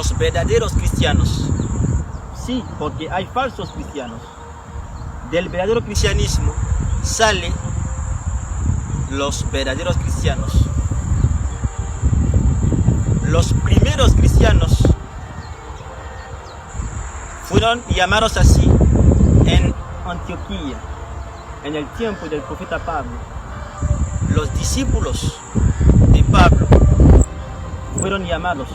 los verdaderos cristianos. Sí, porque hay falsos cristianos. Del verdadero cristianismo salen los verdaderos cristianos. Los primeros cristianos fueron llamados así en Antioquía, en el tiempo del profeta Pablo. Los discípulos de Pablo fueron llamados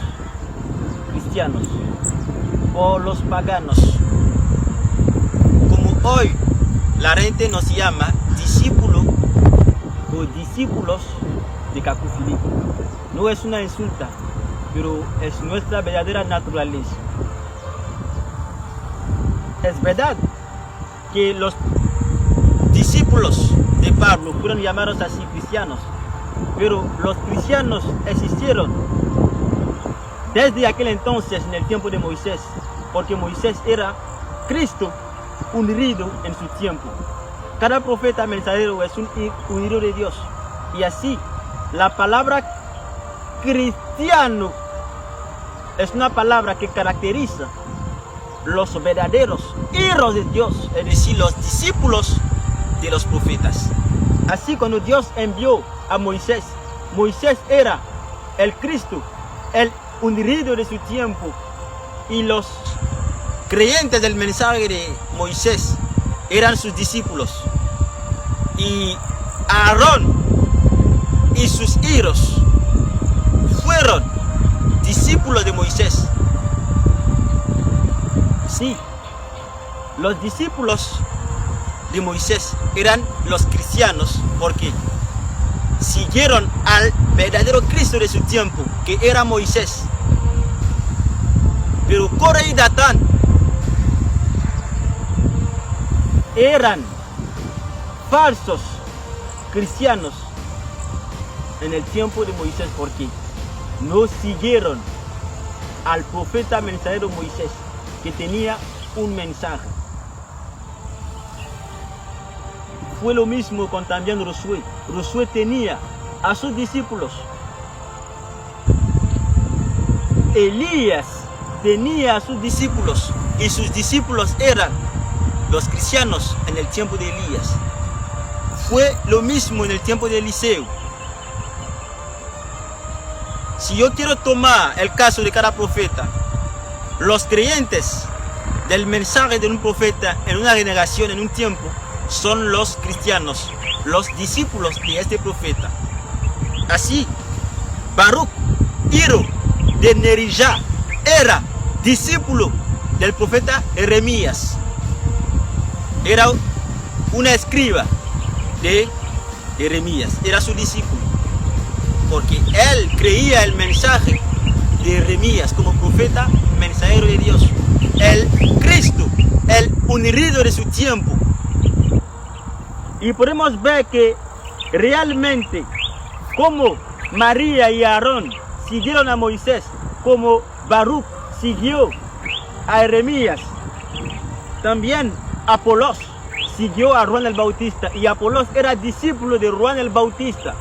cristianos por los paganos. Como hoy la gente nos llama discípulo o discípulos de Cacu Filipo. No es una insulta, pero es nuestra verdadera naturaleza. Es verdad que los discípulos de Pablo fueron llamados así cristianos, pero los cristianos existieron desde aquel entonces en el tiempo de Moisés, porque Moisés era Cristo unido en su tiempo. Cada profeta mensajero es un unido de Dios, y así la palabra cristiano es una palabra que caracteriza los verdaderos hijos de Dios, es decir, los discípulos de los profetas. Así cuando Dios envió a Moisés, Moisés era el Cristo, el unido de su tiempo, y los creyentes del mensaje de Moisés eran sus discípulos, y Aarón y sus hijos fueron discípulos de Moisés. Sí, los discípulos de Moisés eran los cristianos porque siguieron al verdadero Cristo de su tiempo, que era Moisés. Pero Coré y Datán eran falsos cristianos en el tiempo de Moisés porque no siguieron al profeta mensajero Moisés, que tenía un mensaje. Fue lo mismo con también Josué. Josué tenía a sus discípulos. Elías tenía a sus discípulos, y sus discípulos eran los cristianos en el tiempo de Elías. Fue lo mismo en el tiempo de Eliseo. Si yo quiero tomar el caso de cada profeta, los creyentes del mensaje de un profeta en una generación, en un tiempo, son los cristianos, los discípulos de este profeta. Así, Baruch, hijo de Nerijá, era discípulo del profeta Jeremías. Era una escriba de Jeremías, era su discípulo, porque él creía el mensaje de Jeremías como profeta mensajero de Dios, el Cristo, el unido de su tiempo. Y podemos ver que realmente como María y Aarón siguieron a Moisés, como Baruch siguió a Jeremías, también Apolos siguió a Juan el Bautista, y Apolos era discípulo de Juan el Bautista.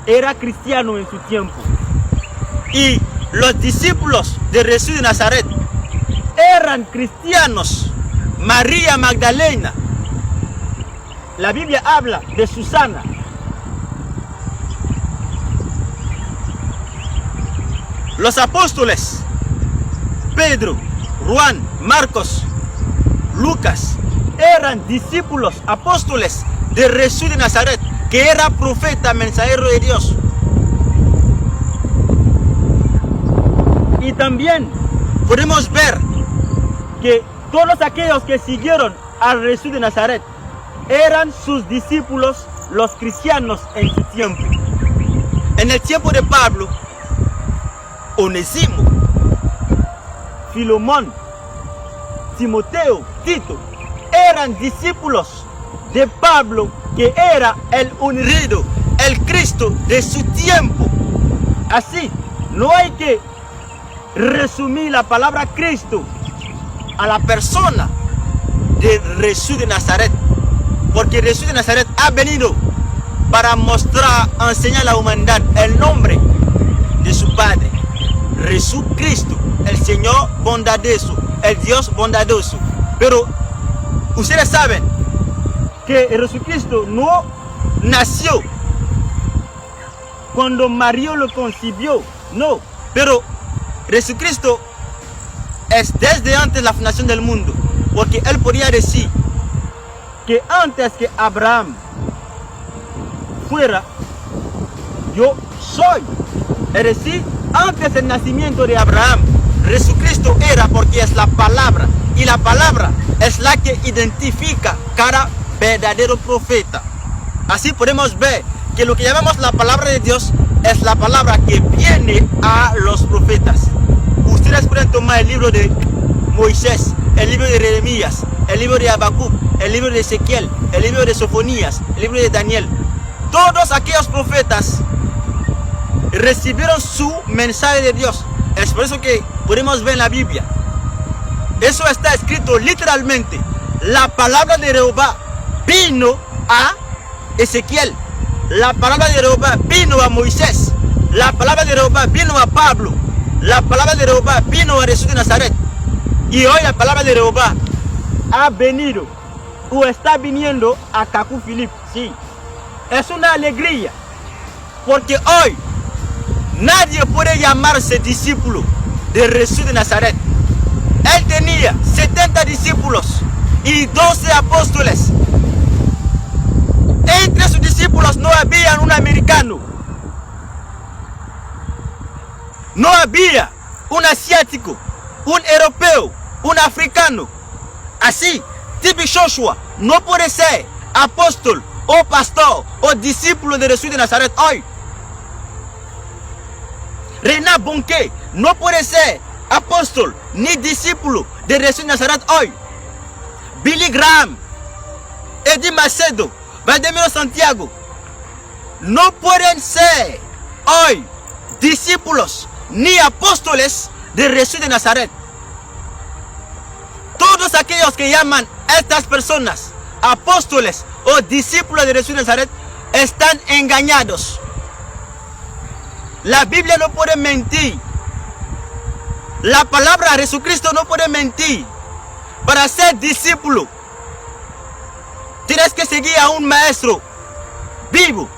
Era cristiano en su tiempo. Y los discípulos de Jesús de Nazaret eran cristianos. María Magdalena. La Biblia habla de Susana. Los apóstoles Pedro, Juan, Marcos, Lucas eran discípulos, apóstoles de Jesús de Nazaret, que era profeta, mensajero de Dios. Y también podemos ver que todos aquellos que siguieron a Jesús de Nazaret eran sus discípulos, los cristianos en su tiempo. En el tiempo de Pablo, Onésimo, Filomón, Timoteo, Tito eran discípulos de Pablo, que era el unido, el Cristo de su tiempo. Así, no hay que resumir la palabra Cristo a la persona de Jesús de Nazaret, porque Jesús de Nazaret ha venido para mostrar, enseñar a la humanidad el nombre de su Padre. Jesucristo, el Señor bondadoso, el Dios bondadoso. Pero ustedes saben que Jesucristo no nació cuando María lo concibió, no. Pero Jesucristo es desde antes la fundación del mundo, porque Él podría decir que antes que Abraham fuera, yo soy. Es decir, antes del nacimiento de Abraham, Jesucristo era, porque es la palabra, y la palabra es la que identifica cada verdadero profeta. Así podemos ver que lo que llamamos la palabra de Dios es la palabra que viene a los profetas. Ustedes pueden tomar el libro de Moisés, el libro de Jeremías, el libro de Habacuc, el libro de Ezequiel, el libro de Sofonías, el libro de Daniel. Todos aquellos profetas recibieron su mensaje de Dios. Es por eso que podemos ver en la Biblia. Eso está escrito literalmente. La palabra de Jehová vino a Ezequiel. La palabra de Jehová vino a Moisés. La palabra de Jehová vino a Pablo. La palabra de Jehová vino a Jesús de Nazaret. Y hoy la palabra de Jehová ha venido o está viniendo a Cacú Philippe. Sí, es una alegría, porque hoy nadie puede llamarse discípulo de Jesús de Nazaret. Él tenía 70 discípulos y 12 apóstoles. Entre sus discípulos no había un americano, no había un asiático, un europeo, un africano. Así, T.B. Joshua no puede ser apóstol o pastor o discípulo de Jesús de Nazaret hoy. Reinhard Bonnke no puede ser apóstol ni discípulo de Jesús de Nazaret hoy. Billy Graham, Eddie Macedo, Valdemiro Santiago no pueden ser hoy discípulos ni apóstoles de Jesús de Nazaret. Todos aquellos que llaman a estas personas apóstoles o discípulos de Jesús de Nazaret están engañados. La Biblia no puede mentir. La palabra de Jesucristo no puede mentir. Para ser discípulo tienes que seguir a un maestro vivo.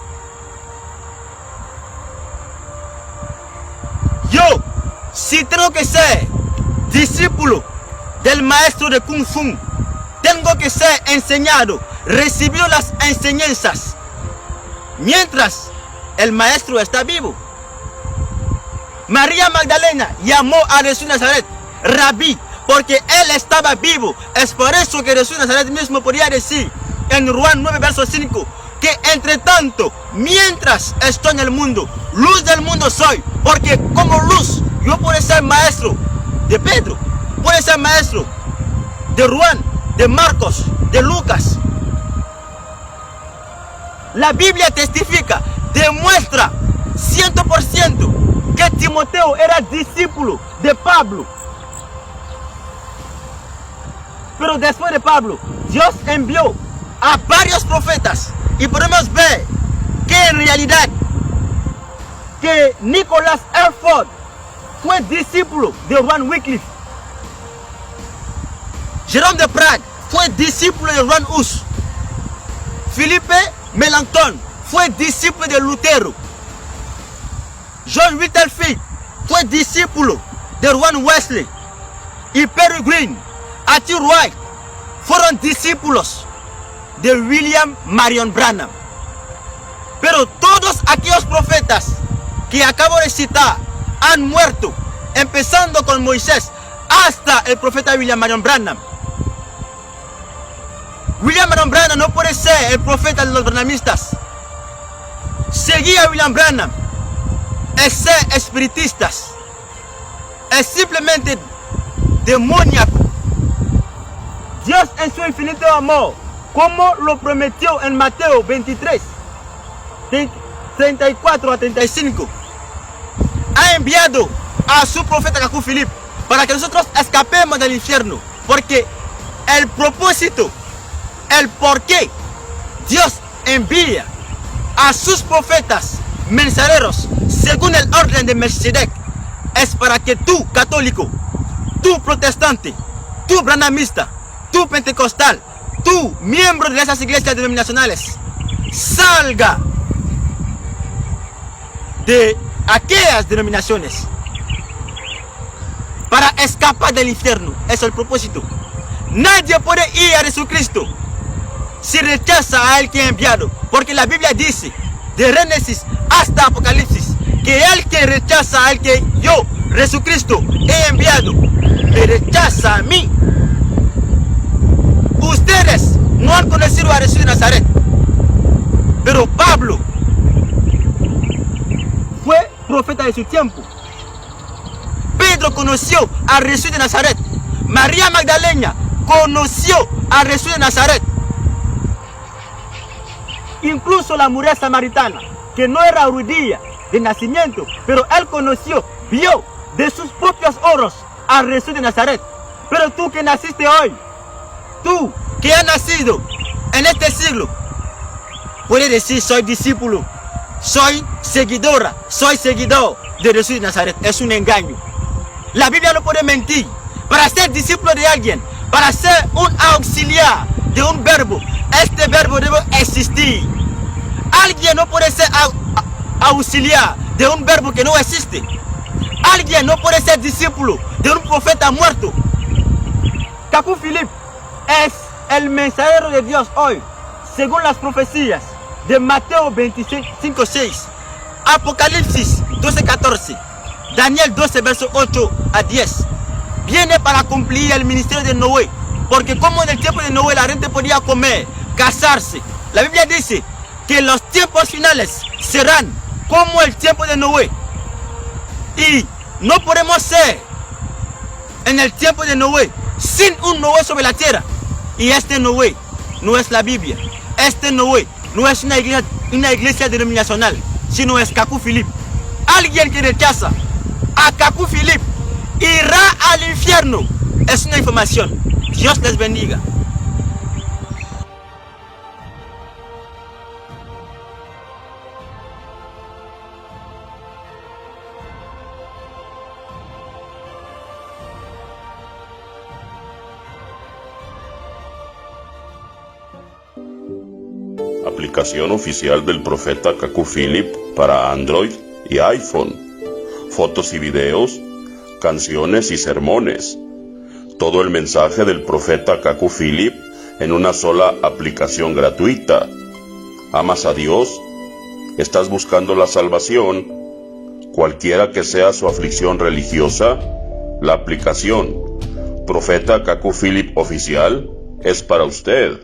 Yo, si tengo que ser discípulo del maestro de Kung Fu, tengo que ser enseñado, recibir las enseñanzas mientras el maestro está vivo. María Magdalena llamó a Jesús de Nazaret Rabí, porque él estaba vivo. Es por eso que Jesús de Nazaret mismo podía decir en Juan 9, verso 5, que entre tanto, mientras estoy en el mundo, luz del mundo soy, porque como luz yo puedo ser maestro de Pedro, puedo ser maestro de Juan, de Marcos, de Lucas. La Biblia testifica, demuestra 100% que Timoteo era discípulo de Pablo. Pero después de Pablo, Dios envió a varios profetas y podemos ver que en realidad que Nicholas Airford fue discípulo de Juan Wycliffe. Jérôme de Prague fue discípulo de Juan Hus. Philippe Melanchthon fue discípulo de Lutero. John Whitefield fue discípulo de Juan Wesley. Y Perry Green, Arthur Wright fueron discípulos de William Marion Branham. Pero todos aquellos profetas que acabo de citar han muerto, empezando con Moisés hasta el profeta William Marion Branham. William Marion Branham no puede ser el profeta de los branhamistas. Seguir a William Branham es ser espiritistas, es simplemente demoníaco. Dios en su infinito amor, como lo prometió en Mateo 23, 34 a 35, ha enviado a su profeta Cacú Philippe para que nosotros escapemos del infierno, porque el propósito, el por qué Dios envía a sus profetas mensajeros según el orden de Melquisedec es para que tú, católico, tú, protestante, tú, branhamista, tú, pentecostal, tú, miembro de esas iglesias denominacionales, salga de aquellas denominaciones para escapar del infierno. Ese es el propósito. Nadie puede ir a Jesucristo si rechaza a Él que ha enviado, porque la Biblia dice, de Génesis hasta Apocalipsis, que el que rechaza al que yo, Jesucristo, he enviado, me rechaza a mí. Ustedes no han conocido a Jesús de Nazaret, pero Pablo fue profeta de su tiempo. Pedro conoció a Jesús de Nazaret. María Magdalena conoció a Jesús de Nazaret. Incluso la mujer samaritana, que no era judía de nacimiento, pero él conoció, vio de sus propios ojos a Jesús de Nazaret. Pero tú que naciste hoy, tú que has nacido en este siglo, puedes decir: soy discípulo, soy seguidora, soy seguidor de Jesús de Nazaret. Es un engaño. La Biblia no puede mentir. Para ser discípulo de alguien, para ser un auxiliar de un verbo, este verbo debe existir. Alguien no puede ser auxiliar de un verbo que no existe. Alguien no puede ser discípulo de un profeta muerto. Cacu Philippe es el mensajero de Dios hoy, según las profecías de Mateo 25:6, Apocalipsis 12:14, Daniel 12, verso 8 a 10. Viene para cumplir el ministerio de Noé, porque como en el tiempo de Noé la gente podía comer, casarse, la Biblia dice que los tiempos finales serán como el tiempo de Noé. Y no podemos ser en el tiempo de Noé sin un Noé sobre la tierra. Y este Noé no es la Biblia. Este Noé no es una iglesia denominacional, sino es Cacu Philippe. Alguien que rechaza a Cacu Philippe irá al infierno. Es una información. Dios les bendiga. Aplicación oficial del profeta Cacu Philippe para Android y iPhone. Fotos y videos, canciones y sermones. Todo el mensaje del profeta Cacu Philippe en una sola aplicación gratuita. ¿Amas a Dios? ¿Estás buscando la salvación? Cualquiera que sea su aflicción religiosa, la aplicación Profeta Cacu Philippe Oficial es para usted.